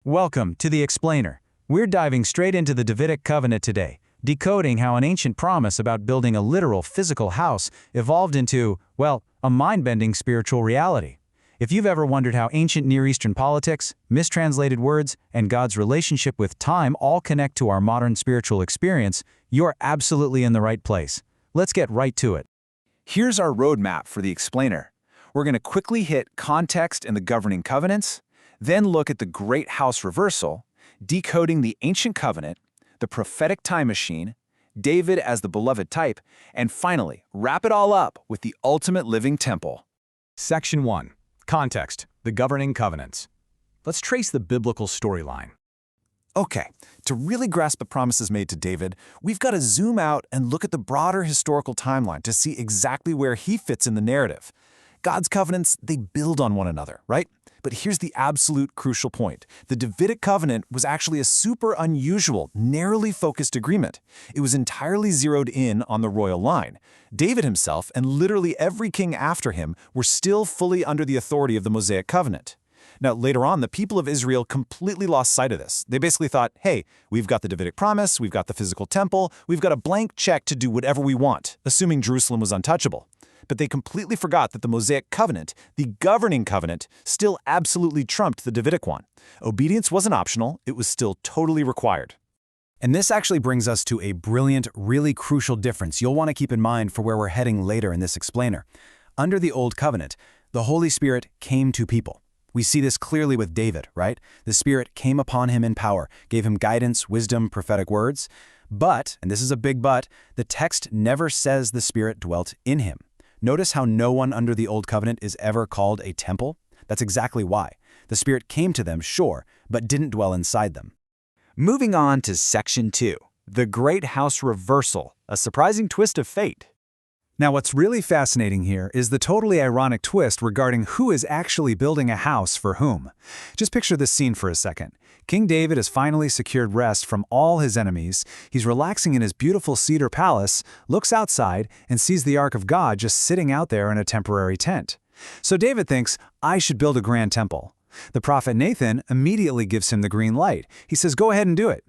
Welcome to The Explainer. We're diving straight into the Davidic covenant today, decoding how an ancient promise about building a literal physical house evolved into, well, a mind-bending spiritual reality. If you've ever wondered how ancient Near Eastern politics, mistranslated words, and God's relationship with time all connect to our modern spiritual experience, you're absolutely in the right place. Let's get right to it. Here's our roadmap for The Explainer. We're going to quickly hit context and the governing covenants, then look at the Great House Reversal, decoding the ancient covenant, the prophetic time machine, David as the beloved type, and finally, wrap it all up with the ultimate living temple. Section 1. Context, the governing covenants. Let's trace the biblical storyline. Okay, to really grasp the promises made to David, we've got to zoom out and look at the broader historical timeline to see exactly where he fits in the narrative. God's covenants, they build on one another, right? But here's the absolute crucial point. The Davidic covenant was actually a super unusual, narrowly focused agreement. It was entirely zeroed in on the royal line. David himself, and literally every king after him, were still fully under the authority of the Mosaic covenant. Now, later on, the people of Israel completely lost sight of this. They basically thought, hey, we've got the Davidic promise, we've got the physical temple, we've got a blank check to do whatever we want, assuming Jerusalem was untouchable. But they completely forgot that the Mosaic covenant, the governing covenant, still absolutely trumped the Davidic one. Obedience wasn't optional, it was still totally required. And this actually brings us to a brilliant, really crucial difference you'll want to keep in mind for where we're heading later in this explainer. Under the Old Covenant, the Holy Spirit came to people. We see this clearly with David, right? The Spirit came upon him in power, gave him guidance, wisdom, prophetic words. But, and this is a big but, the text never says the Spirit dwelt in him. Notice how no one under the Old Covenant is ever called a temple? That's exactly why. The Spirit came to them, sure, but didn't dwell inside them. Moving on to Section 2, the Great House Reversal, a surprising twist of fate. Now, what's really fascinating here is the totally ironic twist regarding who is actually building a house for whom. Just picture this scene for a second. King David has finally secured rest from all his enemies. He's relaxing in his beautiful cedar palace, looks outside, and sees the Ark of God just sitting out there in a temporary tent. So David thinks, I should build a grand temple. The prophet Nathan immediately gives him the green light. He says, go ahead and do it.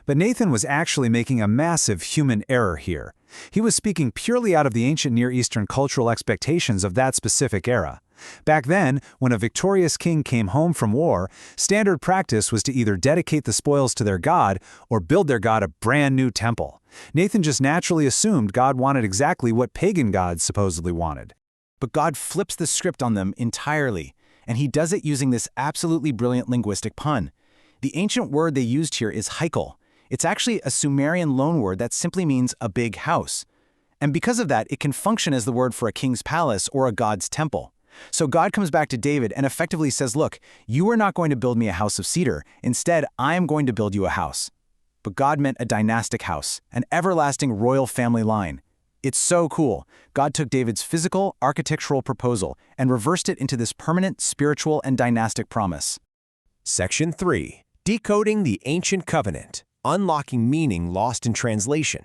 But Nathan was actually making a massive human error here. He was speaking purely out of the ancient Near Eastern cultural expectations of that specific era. Back then, when a victorious king came home from war, standard practice was to either dedicate the spoils to their god or build their god a brand new temple. Nathan just naturally assumed God wanted exactly what pagan gods supposedly wanted. But God flips the script on them entirely, and he does it using this absolutely brilliant linguistic pun. The ancient word they used here is heikel. It's actually a Sumerian loanword that simply means a big house. And because of that, it can function as the word for a king's palace or a god's temple. So God comes back to David and effectively says, look, you are not going to build me a house of cedar. Instead, I am going to build you a house. But God meant a dynastic house, an everlasting royal family line. It's so cool. God took David's physical, architectural proposal and reversed it into this permanent, spiritual, and dynastic promise. Section 3. Decoding the Ancient Covenant. Unlocking meaning lost in translation.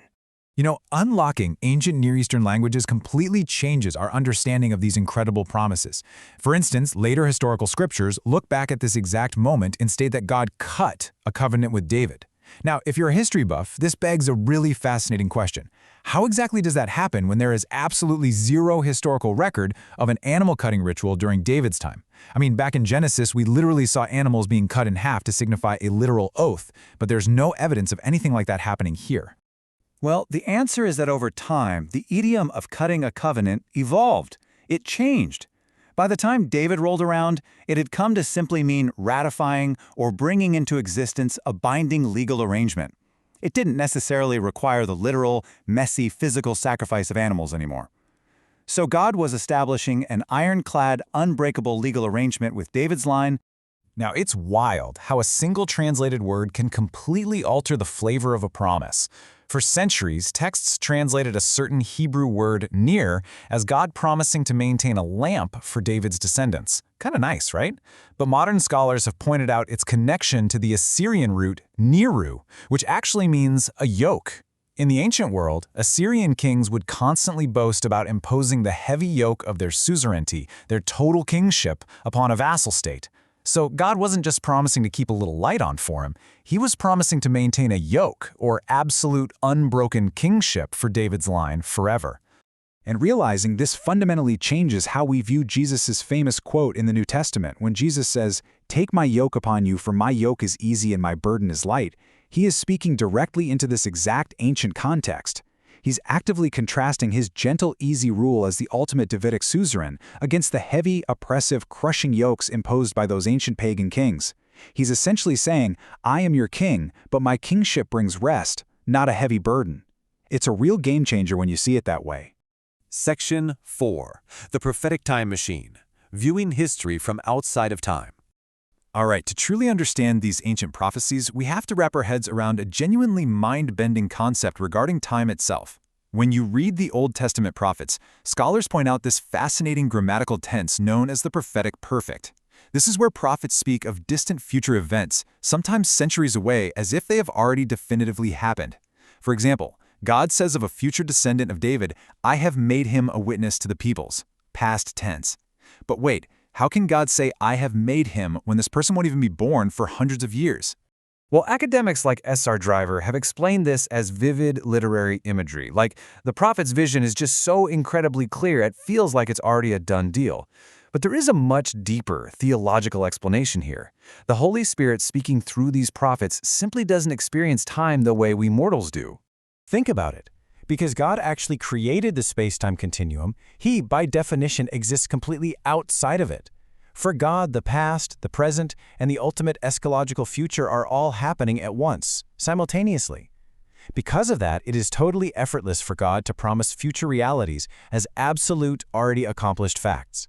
You know, unlocking ancient Near Eastern languages completely changes our understanding of these incredible promises. For instance, later historical scriptures look back at this exact moment and state that God cut a covenant with David. Now, if you're a history buff, this begs a really fascinating question. How exactly does that happen when there is absolutely zero historical record of an animal cutting ritual during David's time? I mean, back in Genesis, we literally saw animals being cut in half to signify a literal oath, but there's no evidence of anything like that happening here. Well, the answer is that over time, the idiom of cutting a covenant evolved. It changed. By the time David rolled around, it had come to simply mean ratifying or bringing into existence a binding legal arrangement. It didn't necessarily require the literal, messy, physical sacrifice of animals anymore. So God was establishing an ironclad, unbreakable legal arrangement with David's line. Now, it's wild how a single translated word can completely alter the flavor of a promise. For centuries, texts translated a certain Hebrew word near as God promising to maintain a lamp for David's descendants. Kind of nice, right? But modern scholars have pointed out its connection to the Assyrian root niru, which actually means a yoke. In the ancient world, Assyrian kings would constantly boast about imposing the heavy yoke of their suzerainty, their total kingship, upon a vassal state. So God wasn't just promising to keep a little light on for him, he was promising to maintain a yoke, or absolute unbroken kingship for David's line forever. And realizing this fundamentally changes how we view Jesus' famous quote in the New Testament when Jesus says, "Take my yoke upon you, for my yoke is easy and my burden is light." He is speaking directly into this exact ancient context. He's actively contrasting his gentle, easy rule as the ultimate Davidic suzerain against the heavy, oppressive, crushing yokes imposed by those ancient pagan kings. He's essentially saying, I am your king, but my kingship brings rest, not a heavy burden. It's a real game changer when you see it that way. Section 4. The Prophetic Time Machine. Viewing history from outside of time. All right, to truly understand these ancient prophecies, we have to wrap our heads around a genuinely mind-bending concept regarding time itself. When you read the Old Testament prophets, scholars point out this fascinating grammatical tense known as the prophetic perfect. This is where prophets speak of distant future events, sometimes centuries away, as if they have already definitively happened. For example, God says of a future descendant of David, "I have made him a witness to the peoples," past tense. But wait, how can God say, "I have made him," when this person won't even be born for hundreds of years? Well, academics like S.R. Driver have explained this as vivid literary imagery, like the prophet's vision is just so incredibly clear it feels like it's already a done deal. But there is a much deeper theological explanation here. The Holy Spirit speaking through these prophets simply doesn't experience time the way we mortals do. Think about it. Because God actually created the space-time continuum, he, by definition, exists completely outside of it. For God, the past, the present, and the ultimate eschatological future are all happening at once, simultaneously. Because of that, it is totally effortless for God to promise future realities as absolute, already accomplished facts.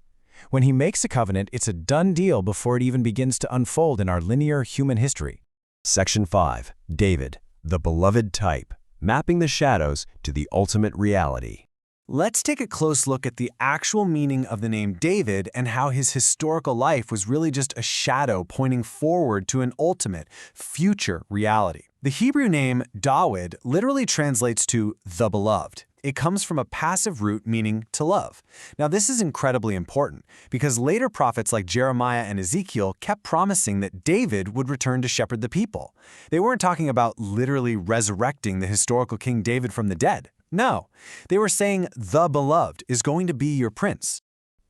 When he makes a covenant, it's a done deal before it even begins to unfold in our linear human history. Section 5. David, the beloved type. Mapping the shadows to the ultimate reality. Let's take a close look at the actual meaning of the name David and how his historical life was really just a shadow pointing forward to an ultimate, future reality. The Hebrew name Dawid literally translates to the beloved. It comes from a passive root meaning to love. Now, this is incredibly important because later prophets like Jeremiah and Ezekiel kept promising that David would return to shepherd the people. They weren't talking about literally resurrecting the historical King David from the dead. No, they were saying the beloved is going to be your prince.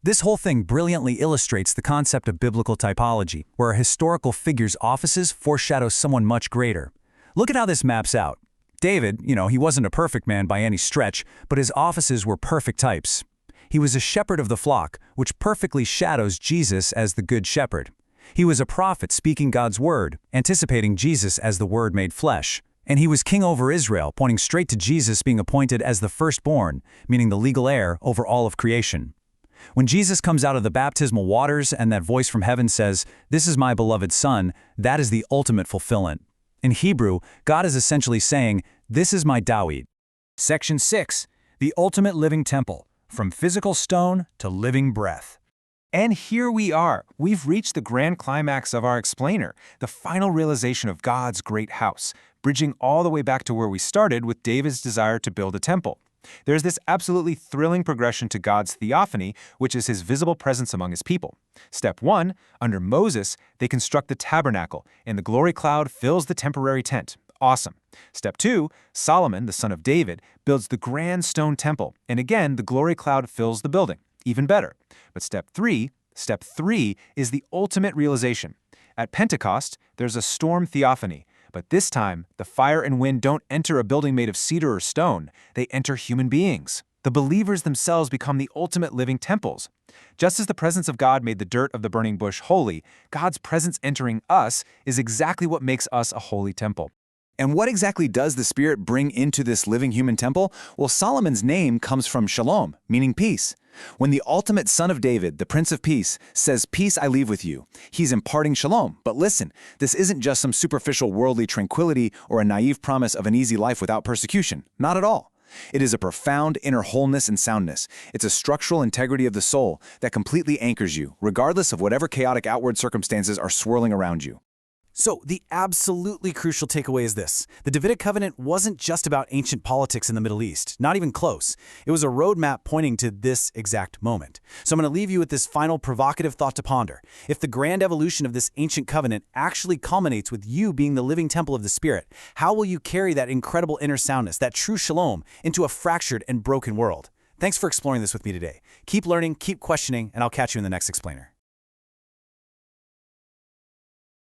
This whole thing brilliantly illustrates the concept of biblical typology, where a historical figure's offices foreshadow someone much greater. Look at how this maps out. David, he wasn't a perfect man by any stretch, but his offices were perfect types. He was a shepherd of the flock, which perfectly shadows Jesus as the good shepherd. He was a prophet speaking God's word, anticipating Jesus as the Word made flesh. And he was king over Israel, pointing straight to Jesus being appointed as the firstborn, meaning the legal heir over all of creation. When Jesus comes out of the baptismal waters and that voice from heaven says, "This is my beloved Son," that is the ultimate fulfillment. In Hebrew, God is essentially saying, "This is my Dawid." Section 6. The Ultimate Living Temple, from physical stone to living breath. And here we are. We've reached the grand climax of our explainer, the final realization of God's great house, bridging all the way back to where we started with David's desire to build a temple. There's this absolutely thrilling progression to God's theophany, which is his visible presence among his people. Step 1, under Moses, they construct the tabernacle, and the glory cloud fills the temporary tent. Awesome. Step 2, Solomon, the son of David, builds the grand stone temple, and again, the glory cloud fills the building. Even better. But step 3 is the ultimate realization. At Pentecost, there's a storm theophany, but this time, the fire and wind don't enter a building made of cedar or stone. They enter human beings. The believers themselves become the ultimate living temples. Just as the presence of God made the dirt of the burning bush holy, God's presence entering us is exactly what makes us a holy temple. And what exactly does the Spirit bring into this living human temple? Well, Solomon's name comes from shalom, meaning peace. When the ultimate son of David, the Prince of Peace, says, "Peace I leave with you," he's imparting shalom. But listen, this isn't just some superficial worldly tranquility or a naive promise of an easy life without persecution. Not at all. It is a profound inner wholeness and soundness. It's a structural integrity of the soul that completely anchors you, regardless of whatever chaotic outward circumstances are swirling around you. So the absolutely crucial takeaway is this. The Davidic covenant wasn't just about ancient politics in the Middle East, not even close. It was a roadmap pointing to this exact moment. So I'm going to leave you with this final provocative thought to ponder. If the grand evolution of this ancient covenant actually culminates with you being the living temple of the Spirit, how will you carry that incredible inner soundness, that true shalom, into a fractured and broken world? Thanks for exploring this with me today. Keep learning, keep questioning, and I'll catch you in the next explainer.